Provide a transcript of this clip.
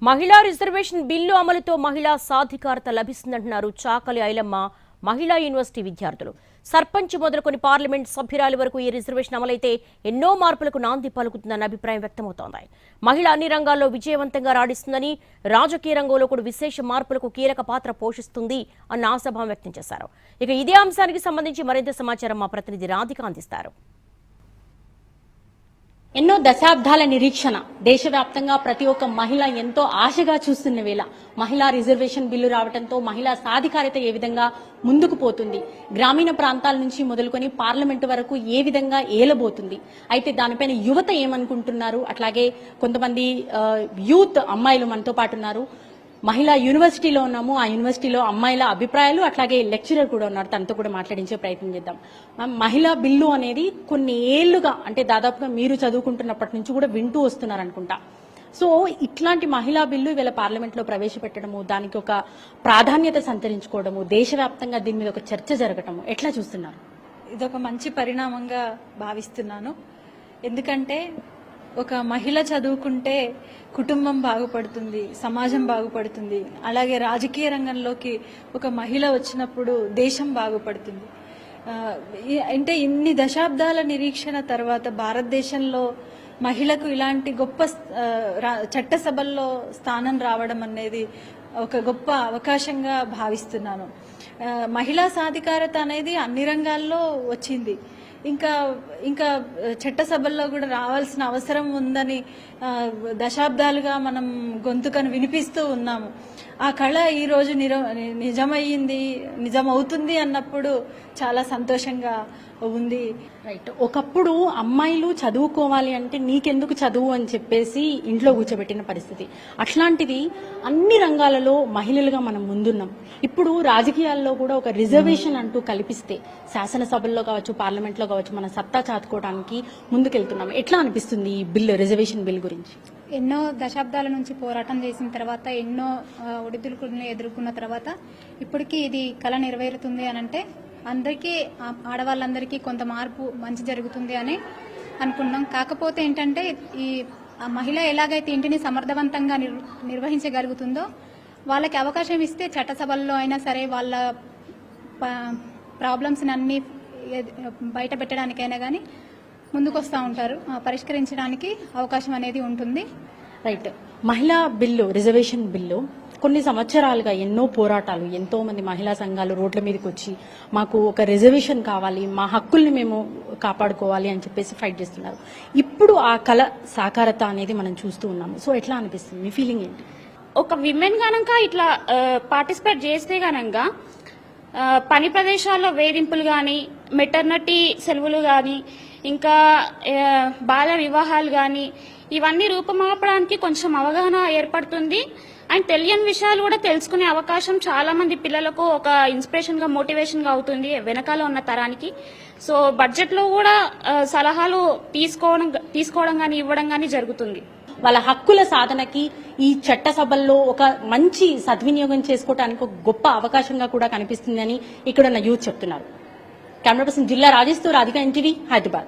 మహిళా reservation bill అమలుతో మహిళా సాధికారత లభిస్తుందంటున్నారు చాకలి ఐలమ్మ మహిళా యూనివర్సిటీ విద్యార్థులు. సర్పంచ్ మొదలుకొని పార్లమెంట్ సభ్యురాలి వరకు ఈ రిజర్వేషన్ అమలైతే ఎన్నో మార్పులకు నాంది పలుకుతుందన్న అభిప్రాయం వ్యక్తమవుతోంది. మహిళ అన్ని రంగాల్లో విజయవంతంగా రాణిస్తుందని, రాజకీయ రంగంలో కూడా విశేష మార్పులకు కీలక పాత్ర పోషిస్తుంది అన్న ఆశాభావం వ్యక్తం చేశారు. ఇక ఇదే అంశానికి సంబంధించి మరింత సమాచారం మా ప్రతినిధి రాధిక అందిస్తారు. ఎన్నో దశాబ్దాల నిరీక్షణ, దేశవ్యాప్తంగా ప్రతి ఒక్క మహిళ ఎంతో ఆశగా చూస్తున్న వేళ మహిళా రిజర్వేషన్ బిల్లు రావడంతో మహిళా సాధికారత ఏ విధంగా ముందుకు పోతుంది, గ్రామీణ ప్రాంతాల నుంచి మొదలుకొని పార్లమెంటు వరకు ఏ విధంగా ఏలబోతుంది, అయితే దానిపైన యువత ఏమనుకుంటున్నారు, అట్లాగే కొంతమంది యూత్ అమ్మాయిలు మనతో పాటు ఉన్నారు. మహిళా యూనివర్సిటీలో ఉన్నాము, ఆ యూనివర్సిటీలో అమ్మాయిల అభిప్రాయాలు అట్లాగే లెక్చరర్ కూడా ఉన్నారు, తనతో కూడా మాట్లాడించే ప్రయత్నం చేద్దాం. మహిళా బిల్లు అనేది కొన్ని ఏళ్లుగా, అంటే దాదాపుగా మీరు చదువుకుంటున్నప్పటి నుంచి కూడా వింటూ వస్తున్నారు అనుకుంటా. సో ఇట్లాంటి మహిళా బిల్లు ఇవాళ పార్లమెంట్ లో ప్రవేశపెట్టడము, దానికి ఒక ప్రాధాన్యత సంతరించుకోవడము, దేశవ్యాప్తంగా దీని మీద ఒక చర్చ జరగటము ఎట్లా చూస్తున్నారు? ఇదొక మంచి పరిణామంగా భావిస్తున్నాను. ఎందుకంటే ఒక మహిళ చదువుకుంటే కుటుంబం బాగుపడుతుంది, సమాజం బాగుపడుతుంది. అలాగే రాజకీయ రంగంలోకి ఒక మహిళ వచ్చినప్పుడు దేశం బాగుపడుతుంది. అంటే ఇన్ని దశాబ్దాల నిరీక్షణ తర్వాత భారతదేశంలో మహిళకు ఇలాంటి గొప్ప చట్టసభల్లో స్థానం రావడం అనేది ఒక గొప్ప అవకాశంగా భావిస్తున్నాను. మహిళా సాధికారత అనేది అన్ని రంగాల్లో వచ్చింది. ఇంకా ఇంకా చట్టసభల్లో కూడా రావాల్సిన అవసరం ఉందని దశాబ్దాలుగా మనం గొంతుకను వినిపిస్తూ ఉన్నాము. ఆ కళ ఈరోజు నిజమయ్యింది, నిజమవుతుంది అన్నప్పుడు చాలా సంతోషంగా ఉంది. రైట్. ఒకప్పుడు అమ్మాయిలు చదువుకోవాలి అంటే నీకెందుకు చదువు అని చెప్పేసి ఇంట్లో కూర్చోబెట్టిన పరిస్థితి. అట్లాంటిది అన్ని రంగాలలో మహిళలుగా మనం ముందున్నాం. ఇప్పుడు రాజకీయాల్లో కూడా ఒక రిజర్వేషన్ అంటూ కల్పిస్తే శాసనసభల్లో కావచ్చు, పార్లమెంట్ లో కావచ్చు, మన సత్తా చాటుకోవడానికి ముందుకెళ్తున్నాం. ఎట్లా అనిపిస్తుంది ఈ బిల్, రిజర్వేషన్ బిల్ గురించి? ఎన్నో దశాబ్దాల నుంచి పోరాటం చేసిన తర్వాత, ఎన్నో ఒడిదుడుకులను ఎదుర్కొన్న తర్వాత ఇప్పటికీ ఇది కళ నెరవేరుతుంది అని అంటే అందరికీ, ఆడవాళ్ళందరికీ కొంత మార్పు మంచి జరుగుతుంది అని అనుకున్నాం. కాకపోతే ఏంటంటే ఈ మహిళ ఎలాగైతే ఇంటిని సమర్థవంతంగా నిర్వహించగలుగుతుందో వాళ్ళకి అవకాశం ఇస్తే చట్టసభల్లో అయినా సరే వాళ్ళ ప్రాబ్లమ్స్ అన్ని బయట పెట్టడానికైనా కానీ ముందుకొస్తూ ఉంటారు, పరిష్కరించడానికి అవకాశం అనేది ఉంటుంది. రైట్. మహిళా బిల్లు, రిజర్వేషన్ బిల్లు కొన్ని సంవత్సరాలుగా ఎన్నో పోరాటాలు, ఎంతో మంది మహిళా సంఘాలు రోడ్ల మీదకి వచ్చి మాకు ఒక రిజర్వేషన్ కావాలి, మా హక్కుల్ని మేము కాపాడుకోవాలి అని చెప్పేసి ఫైట్ చేస్తున్నారు. ఇప్పుడు ఆ కళ సాకారత అనేది మనం చూస్తూ ఉన్నాము. సో ఎట్లా అనిపిస్తుంది, మీ ఫీలింగ్ ఏంటి? ఒక విమెన్ గనక ఇట్లా పార్టిసిపేట్ చేస్తే గనక పని ప్రదేశాల్లో వేధింపులు కానీ, మెటర్నిటీ సెలవులు కానీ, ఇంకా బాల వివాహాలు కానీ ఇవన్నీ రూపమాపడానికి కొంచెం అవగాహన ఏర్పడుతుంది. అండ్ తెలియని విషయాలు కూడా తెలుసుకునే అవకాశం చాలా మంది పిల్లలకు ఒక ఇన్స్పిరేషన్ గా, మోటివేషన్ గా అవుతుంది వెనకాల ఉన్న తరానికి. సో బడ్జెట్ లో కూడా సలహాలు తీసుకోవడం కానీ, ఇవ్వడం కానీ జరుగుతుంది. వాళ్ళ హక్కుల సాధనకి ఈ చట్టసభల్లో ఒక మంచి సద్వినియోగం చేసుకోవడానికి ఒక గొప్ప అవకాశంగా కూడా కనిపిస్తుందని ఇక్కడ ఉన్న యూత్ చెప్తున్నారు. కెమెరా పర్సన్ జిల్లా రాజేష్ తో రాధిక, ఎన్టీవీ, హైదరాబాద్.